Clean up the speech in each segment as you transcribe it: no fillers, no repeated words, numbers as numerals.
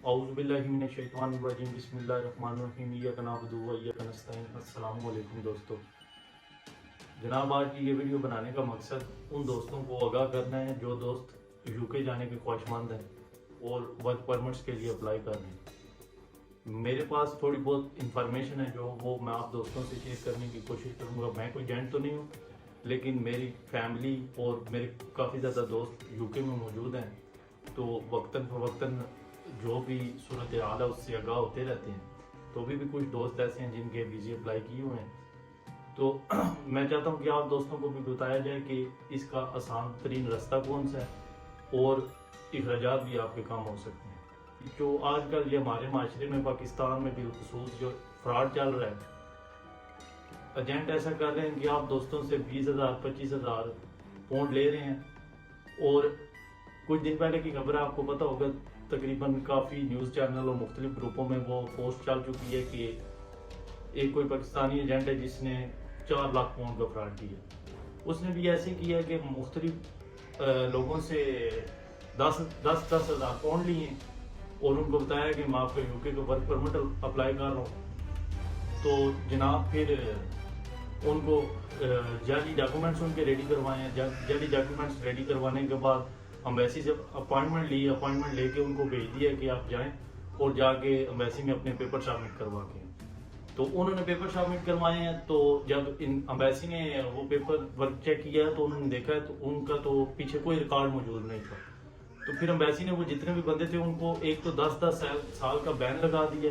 اعوذ باللہ من الشیطان الرجیم بسم اللہ الرحمن الرحیم ایاک نعبد و ایاک نستعین۔ السلام علیکم دوستو، جناب آج کی یہ ویڈیو بنانے کا مقصد ان دوستوں کو آگاہ کرنا ہے جو دوست یو کے جانے کے خواہشمند ہیں اور ورک پرمٹس کے لیے اپلائی کر رہے ہیں۔ میرے پاس تھوڑی بہت انفارمیشن ہے جو وہ میں آپ دوستوں سے شیئر کرنے کی کوشش کروں گا۔ میں کوئی ایجنٹ تو نہیں ہوں، لیکن میری فیملی اور میرے کافی زیادہ دوست یو کے میں موجود ہیں، تو وقتاً فوقتاً جو بھی صورتحال ہے اس سے آگاہ ہوتے رہتے ہیں۔ تو بھی کچھ دوست ایسے ہیں جن کے ویزے اپلائی کیے ہوئے ہیں، تو میں چاہتا ہوں کہ آپ دوستوں کو بھی بتایا جائے کہ اس کا آسان ترین راستہ کون سا ہے اور اخراجات بھی آپ کے کام ہو سکتے ہیں۔ جو آج کل یہ ہمارے معاشرے میں پاکستان میں بالخصوص جو فراڈ چل رہا ہے، ایجنٹ ایسا کر رہے ہیں کہ آپ دوستوں سے 20,000 25,000 پاؤنڈ لے رہے ہیں، اور کچھ دن پہلے کی خبر آپ کو پتہ ہوگا، تقریباً کافی نیوز چینل اور مختلف گروپوں میں وہ پوسٹ چل چکی ہے کہ ایک کوئی پاکستانی ایجنٹ ہے جس نے 4 لاکھ پاؤنڈ کا فراڈ کیا۔ اس نے بھی ایسے کیا کہ مختلف لوگوں سے 10,000 پاؤنڈ لیے اور ان کو بتایا کہ میں آپ کا یو کے کا ورک پرمٹ اپلائی کر رہا ہوں، تو جناب پھر ان کو جعلی ڈاکومنٹس ان کے ریڈی کروائے ہیں۔ جعلی ڈاکومنٹس ریڈی کروانے کے بعد امبیسی سے اپوائنٹمنٹ لے کے ان کو بھیج دیا کہ آپ جائیں اور جا کے امبیسی میں اپنے پیپر سبمٹ کروا کے، تو انہوں نے پیپر سبمٹ کروائے ہیں۔ تو جب امبیسی نے وہ پیپر ورک چیک کیا تو انہوں نے دیکھا ہے تو ان کا تو پیچھے کوئی ریکارڈ موجود نہیں تھا، تو پھر امبیسی نے وہ جتنے بھی بندے تھے ان کو ایک تو 10 سال کا بین لگا دیا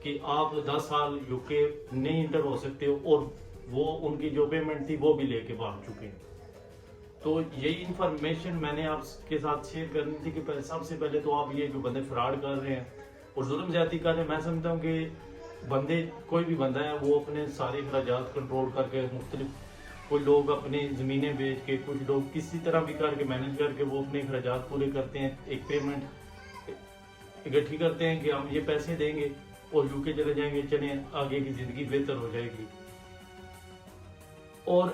کہ آپ 10 سال یو کے نہیں انٹر ہو سکتے ہو، اور وہ ان کی جو پیمنٹ تھی وہ بھی لے کے بھاگ چکے ہیں۔ تو یہی انفارمیشن میں نے آپ کے ساتھ شیئر کرنی تھی کہ سب سے پہلے تو آپ یہ جو بندے فراڈ کر رہے ہیں اور ظلم زیادتی کر رہے ہیں، میں سمجھتا ہوں کہ کوئی بھی بندہ ہے وہ اپنے سارے اخراجات کنٹرول کر کے، مختلف کوئی لوگ اپنی زمینیں بیچ کے، کچھ لوگ کسی طرح بھی کر کے مینج کر کے وہ اپنے اخراجات پورے کرتے ہیں، ایک پیمنٹ اکٹھی کرتے ہیں کہ ہم یہ پیسے دیں گے اور یو کے چلے جائیں گے، چلیں آگے کی زندگی بہتر ہو جائے گی، اور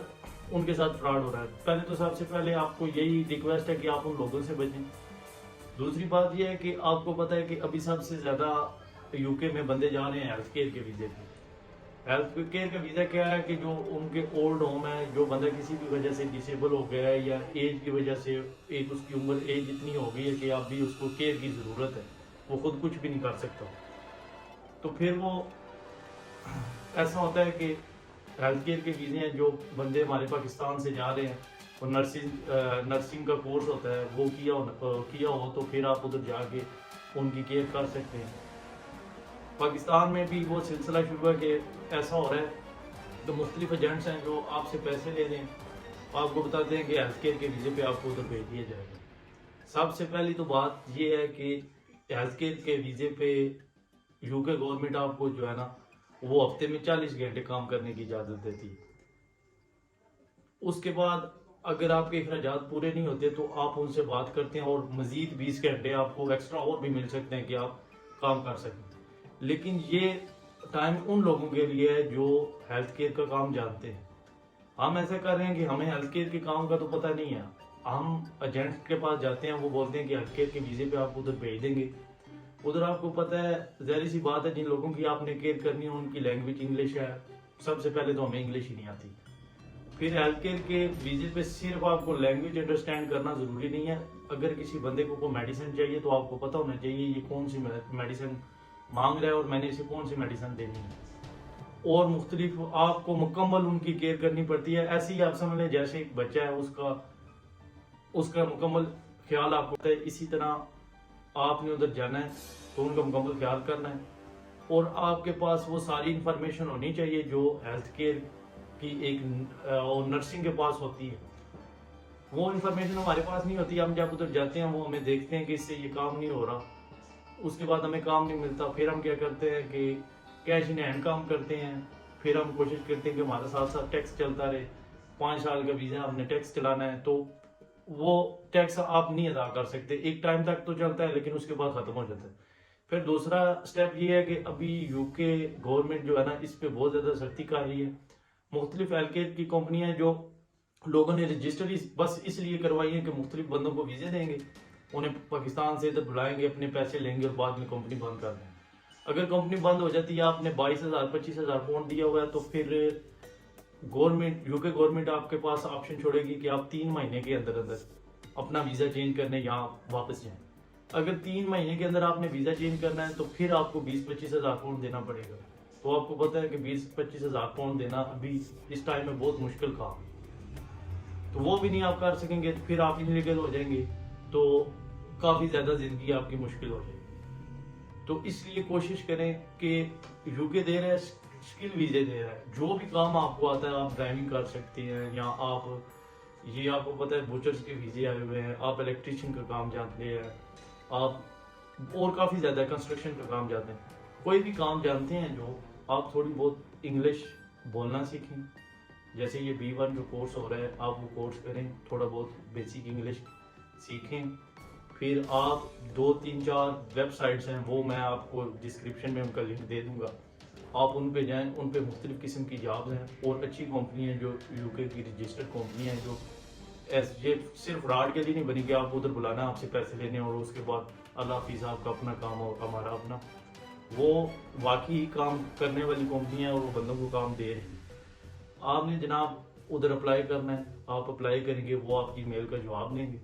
ان کے ساتھ فراڈ ہو رہا ہے۔ پہلے تو سب سے پہلے آپ کو یہی ریکویسٹ ہے کہ آپ ان لوگوں سے بچیں۔ دوسری بات یہ ہے کہ آپ کو پتہ ہے کہ ابھی سب سے زیادہ یو کے میں بندے جا رہے ہیں ہیلتھ کیئر کے ویزے پہ۔ ہیلتھ کیئر کا ویزا کیا ہے کہ جو ان کے اولڈ ہوم ہے، جو بندہ کسی بھی وجہ سے ڈسیبل ہو گیا ہے یا ایج کی وجہ سے، ایک اس کی عمر ایج اتنی ہو گئی ہے کہ اب بھی اس کو کیئر کی ضرورت ہے، وہ خود کچھ بھی نہیں کر سکتا، تو پھر وہ ایسا ہوتا ہے کہ ہیلتھ کیئر کے ویزے ہیں، جو بندے ہمارے پاکستان سے جا رہے ہیں اور نرسنگ کا کورس ہوتا ہے وہ کیا ہو تو پھر آپ ادھر جا کے ان کی کیئر کر سکتے ہیں۔ پاکستان میں بھی وہ سلسلہ شروع ہے کہ ایسا ہو رہا ہے، تو مختلف ایجنٹس ہیں جو آپ سے پیسے لے رہے ہیں، آپ کو بتاتے ہیں کہ ہیلتھ کیئر کے ویزے پہ آپ کو ادھر بھیج دیا جائے گا۔ سب سے پہلی تو بات یہ ہے کہ ہیلتھ کیئر کے ویزے پہ یو کے گورنمنٹ آپ کو جو ہے نا وہ ہفتے میں 40 گھنٹے کام کرنے کی اجازت دیتی۔ اس کے بعد اگر آپ کے اخراجات پورے نہیں ہوتے تو آپ ان سے بات کرتے ہیں اور مزید 20 گھنٹے آپ کو ایکسٹرا اور بھی مل سکتے ہیں کہ آپ کام کر سکیں، لیکن یہ ٹائم ان لوگوں کے لیے ہے جو ہیلتھ کیئر کا کام جانتے ہیں۔ ہم ایسا کر رہے ہیں کہ ہمیں ہیلتھ کیئر کے کام کا تو پتہ نہیں ہے، ہم ایجنٹ کے پاس جاتے ہیں، وہ بولتے ہیں کہ ہیلتھ کیئر کے ویزے پہ آپ ادھر بھیج دیں گے، ادھر آپ کو پتہ ہے ظاہر سی بات ہے جن لوگوں کی آپ نے کیئر کرنی ہے ان کی لینگویج انگلش ہے، سب سے پہلے تو ہمیں انگلش ہی نہیں آتی۔ پھر ہیلتھ کیئر کے ویزے پہ صرف آپ کو لینگویج انڈرسٹینڈ کرنا ضروری نہیں ہے، اگر کسی بندے کو کوئی میڈیسن چاہیے تو آپ کو پتہ ہونا چاہیے یہ کون سی میڈیسن مانگ رہا ہے اور میں نے اسے کون سی میڈیسن دینی ہے، اور مختلف آپ کو مکمل ان کی کیئر کرنی پڑتی ہے۔ ایسے ہی آپ سمجھ لیں جیسے ایک بچہ ہے، اس کا مکمل خیال آپ کو ہوتا ہے، اسی طرح آپ نے ادھر جانا ہے تو ان کا مکمل خیال کرنا ہے، اور آپ کے پاس وہ ساری انفارمیشن ہونی چاہیے جو ہیلتھ کیئر کی ایک نرسنگ کے پاس ہوتی ہے۔ وہ انفارمیشن ہمارے پاس نہیں ہوتی، ہم جب ادھر جاتے ہیں وہ ہمیں دیکھتے ہیں کہ اس سے یہ کام نہیں ہو رہا، اس کے بعد ہمیں کام نہیں ملتا، پھر ہم کیا کرتے ہیں کہ کیش ان ہینڈ کام کرتے ہیں، پھر ہم کوشش کرتے ہیں کہ ہمارے ساتھ ساتھ ٹیکس چلتا رہے۔ 5 سال کا ویزا ہم نے ٹیکس چلانا ہے، تو وہ ٹیکس آپ نہیں ادا کر سکتے، ایک ٹائم تک تو چلتا ہے لیکن اس کے بعد ختم ہو جاتا ہے۔ پھر دوسرا سٹیپ یہ ہے کہ ابھی یو کے گورنمنٹ جو ہے نا اس پہ بہت زیادہ سختی کر رہی ہے۔ مختلف ہیلتھ کیئر کی کمپنیاں جو لوگوں نے رجسٹر بس اس لیے کروائی ہیں کہ مختلف بندوں کو ویزے دیں گے، انہیں پاکستان سے ادھر بلائیں گے, اپنے پیسے لیں گے اور بعد میں کمپنی بند کر دیں گے. اگر کمپنی بند ہو جاتی ہے, آپ نے 22,000 25,000 پاؤنڈ دیا ہوا ہے, تو پھر گورنمنٹ یو کے گورنمنٹ آپ کے پاس آپشن چھوڑے گی کہ آپ 3 مہینے کے اندر اندر اپنا ویزا چینج کرنے یہاں واپس جائیں. اگر 3 مہینے کے اندر آپ نے ویزا چینج کرنا ہے تو پھر آپ کو 20-25,000 پاؤنڈ دینا پڑے گا. تو آپ کو پتا ہے کہ 20-25,000 پاؤنڈ دینا ابھی اس ٹائم میں بہت مشکل کام ہے, تو وہ بھی نہیں آپ کر سکیں گے. پھر آپ انلیگل ہو جائیں گے تو کافی زیادہ زندگی آپ کی مشکل ہو جائے گی. تو اس لیے کوشش کریں کہ یو کے دے رہے ہیں اسکل ویزے دے رہا ہے, جو بھی کام آپ کو آتا ہے, آپ ڈرائیونگ کر سکتے ہیں, یا آپ یہ آپ کو پتا ہے بوچرز کے ویزے آئے ہوئے ہیں, آپ الیکٹریشین کا کام جانتے ہیں, آپ اور کافی زیادہ کنسٹرکشن کا کام جانتے ہیں, کوئی بھی کام جانتے ہیں جو آپ تھوڑی بہت انگلش بولنا سیکھیں. جیسے یہ B1 جو کورس ہو رہا ہے, آپ وہ کورس کریں, تھوڑا بہت بیسک انگلش سیکھیں. پھر آپ 2-3-4 ویب سائٹس ہیں, وہ میں آپ کو ڈسکرپشن میں ان کا لنک دے دوں گا, آپ ان پہ جائیں. ان پہ مختلف قسم کی جابز ہیں اور اچھی کمپنی ہیں جو یو کے کی رجسٹرڈ کمپنی ہیں, جو یہ صرف راڈ کے لیے نہیں بنی کہ آپ ادھر بلانا, آپ سے پیسے لینے اور اس کے بعد اللہ حافظ آپ کا اپنا کام اور ہمارا اپنا. وہ واقعی کام کرنے والی کمپنی ہے اور وہ بندوں کو کام دے رہی ہیں. آپ نے جناب ادھر اپلائی کرنا ہے, آپ اپلائی کریں گے, وہ آپ کی میل کا جواب دیں گے.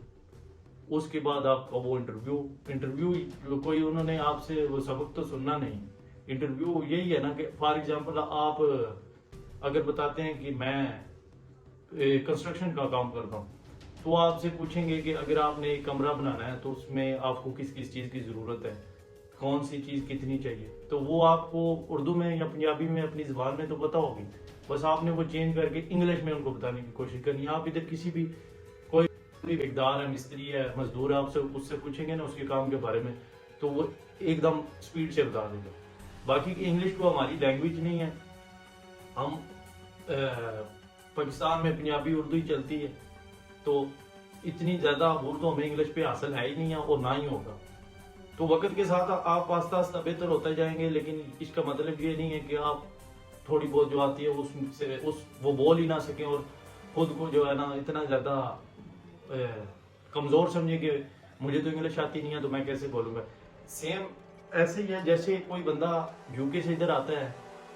اس کے بعد آپ کا وہ انٹرویو کوئی انہوں نے آپ سے وہ سبق تو سننا نہیں. انٹرویو یہی ہے نا کہ فار ایگزامپل آپ اگر بتاتے ہیں کہ میں کنسٹرکشن کا کام کرتا ہوں, تو آپ سے پوچھیں گے کہ اگر آپ نے ایک کمرہ بنانا ہے تو اس میں آپ کو کس کس چیز کی ضرورت ہے, کون سی چیز کتنی چاہیے, تو وہ آپ کو اردو میں یا پنجابی میں اپنی زبان میں تو پتا ہوگی, بس آپ نے وہ چینج کر کے انگلش میں ان کو بتانے کی کوشش کرنی ہے. آپ ادھر کسی بھی کوئی ٹھیکیدار ہے, مستری ہے, مزدور ہے, آپ سے اس سے پوچھیں گے نا اس کے کام کے بارے میں, تو وہ ایک دم سپیڈ سے بتا دے گا. باقی انگلش کو ہماری لینگویج نہیں ہے, ہم پاکستان میں پنجابی اردو ہی چلتی ہے, تو اتنی زیادہ اردو ہمیں انگلش پہ حاصل ہے ہی نہیں ہے اور نہ ہی ہوگا. تو وقت کے ساتھ آپ آہستہ آہستہ بہتر ہوتے جائیں گے, لیکن اس کا مطلب یہ نہیں ہے کہ آپ تھوڑی بہت جو آتی ہے اس سے وہ بول ہی نہ سکیں اور خود کو جو ہے نا اتنا زیادہ کمزور سمجھے کہ مجھے تو انگلش آتی نہیں ہے تو میں کیسے بولوں گا. سیم ایسے ہی ہے جیسے کوئی بندہ یو کے سے ادھر آتا ہے,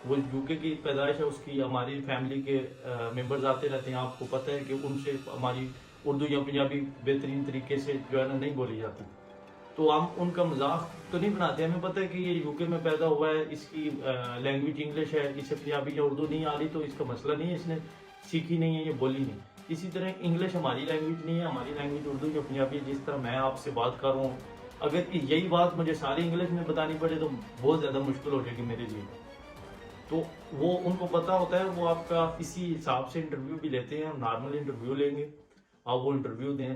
وہ یو کے کی پیدائش ہے اس کی, ہماری فیملی کے ممبرز آتے رہتے ہیں, آپ کو پتہ ہے کہ ان سے ہماری اردو یا پنجابی بہترین طریقے سے جو ہے نا نہیں بولی جاتی, تو ہم ان کا مذاق تو نہیں بناتے. ہمیں پتہ ہے کہ یہ یو کے میں پیدا ہوا ہے, اس کی لینگویج انگلش ہے, اسے پنجابی یا اردو نہیں آ رہی, تو اس کا مسئلہ نہیں ہے, اس نے سیکھی نہیں ہے, یہ بولی نہیں. اسی طرح انگلش ہماری لینگویج نہیں ہے, ہماری لینگویج اردو یا پنجابی. جس طرح میں آپ سے بات کر رہا ہوں, اگر یہی بات مجھے ساری انگلش میں بتانی پڑے تو بہت زیادہ مشکل ہو جائے گی میرے لیے. تو وہ ان کو پتا ہوتا ہے, وہ آپ کا اسی حساب سے انٹرویو بھی لیتے ہیں. نارمل انٹرویو لیں گے, آپ وہ انٹرویو دیں,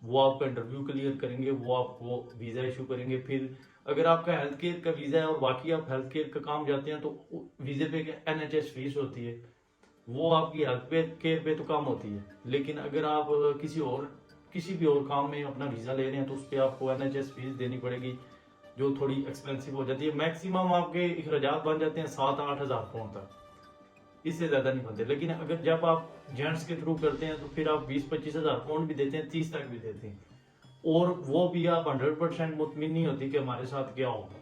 وہ آپ کا انٹرویو کلیئر کریں گے, وہ آپ کو ویزا ایشو کریں گے. پھر اگر آپ کا ہیلتھ کیئر کا ویزا ہے اور باقی آپ ہیلتھ کیئر کا کام جاتے ہیں, تو ویزے پہ NHS فیس ہوتی ہے, وہ آپ کی ہیلتھ کیئر پہ تو کام ہوتی ہے. لیکن اگر آپ کسی بھی اور کام میں اپنا ویزا لے رہے ہیں تو اس پہ آپ کو NHS فیس دینی پڑے گی, جو تھوڑی ایکسپینسو ہو جاتی ہے. میکسیمم آپ کے اخراجات بن جاتے ہیں 7-8 ہزار پاؤنڈ تک, اس سے زیادہ نہیں بنتے. لیکن اگر جب آپ جینٹس کے تھرو کرتے ہیں تو پھر آپ 20-25 ہزار پاؤنڈ بھی دیتے ہیں, 30 تک بھی دیتے ہیں, اور وہ بھی آپ 100% مطمئن نہیں ہوتی کہ ہمارے ساتھ کیا ہوگا.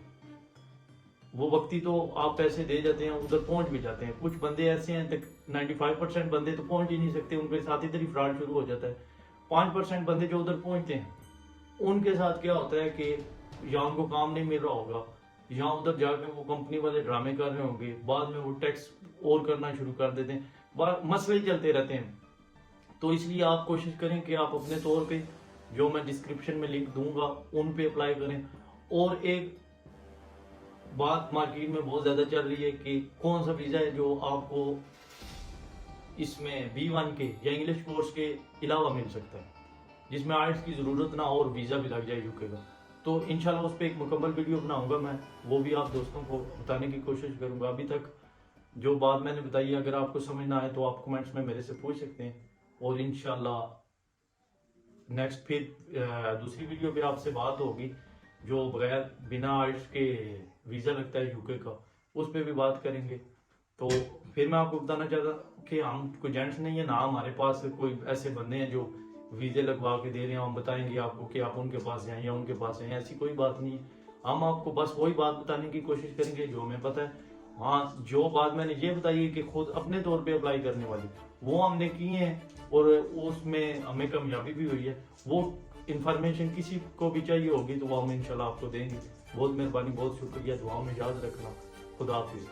وہ وقتی تو آپ پیسے دے جاتے ہیں, ادھر پہنچ بھی جاتے ہیں. کچھ بندے ایسے ہیں 95% بندے تو پہنچ ہی نہیں سکتے, ان کے ساتھ ادھر ہی فراڈ شروع ہو جاتا ہے. 5% بندے جو ادھر پہنچتے ہیں, ان کے ساتھ کیا ہوتا ہے کہ یا ان کو کام نہیں مل رہا ہوگا, یا ادھر جا کے وہ کمپنی والے ڈرامے کر رہے ہوں گے, بعد میں وہ ٹیکس اور کرنا شروع کر دیتے ہیں, مسئلے چلتے رہتے ہیں. تو اس لیے آپ کوشش کریں کہ آپ اپنے طور پہ جو میں ڈسکرپشن میں لنک دوں گا ان پہ اپلائی کریں. اور ایک بات مارکیٹ میں بہت زیادہ چل رہی ہے کہ کون سا ویزا ہے جو آپ کو اس میں B1 کے یا انگلش کورس کے علاوہ مل سکتا ہے, جس میں آئلٹس کی ضرورت نہ ہو اور ویزا بھی لگ جائے یو کے کا. تو انشاءاللہ اس پہ ایک مکمل ویڈیو بناؤں گا میں, وہ بھی آپ دوستوں کو بتانے کی کوشش کروں گا. ابھی تک جو بات میں نے بتائی ہے, اگر آپ کو سمجھ نہ آئے تو آپ کمنٹس میں میرے سے پوچھ سکتے ہیں, اور انشاءاللہ نیکسٹ پھر دوسری ویڈیو پہ آپ سے بات ہوگی جو بغیر بنا آئلٹس کے ویزا لگتا ہے یو کے کا, اس پہ بھی بات کریں گے. تو پھر میں آپ کو بتانا چاہتا کہ ہم کوئی جینٹس نہیں ہے, نہ ہمارے پاس کوئی ایسے بندے ہیں جو ویزے لگوا کے دے رہے ہیں، ہم بتائیں گے آپ کو کہ آپ ان کے پاس جائیں یا ان کے پاس جائیں، ایسی کوئی بات نہیں ہے. ہم آپ کو بس وہی بات بتانے کی کوشش کریں گے جو ہمیں پتہ ہے. ہاں جو بات میں نے یہ بتائی ہے کہ خود اپنے طور پہ اپلائی کرنے والی وہ ہم نے کی ہیں اور اس میں ہمیں کامیابی بھی ہوئی ہے. وہ انفارمیشن کسی کو بھی چاہیے ہوگی تو وہ ہم انشاءاللہ آپ کو دیں گے. بہت مہربانی، بہت شکریہ، دعاؤں میں یاد رکھنا. خدا حافظ.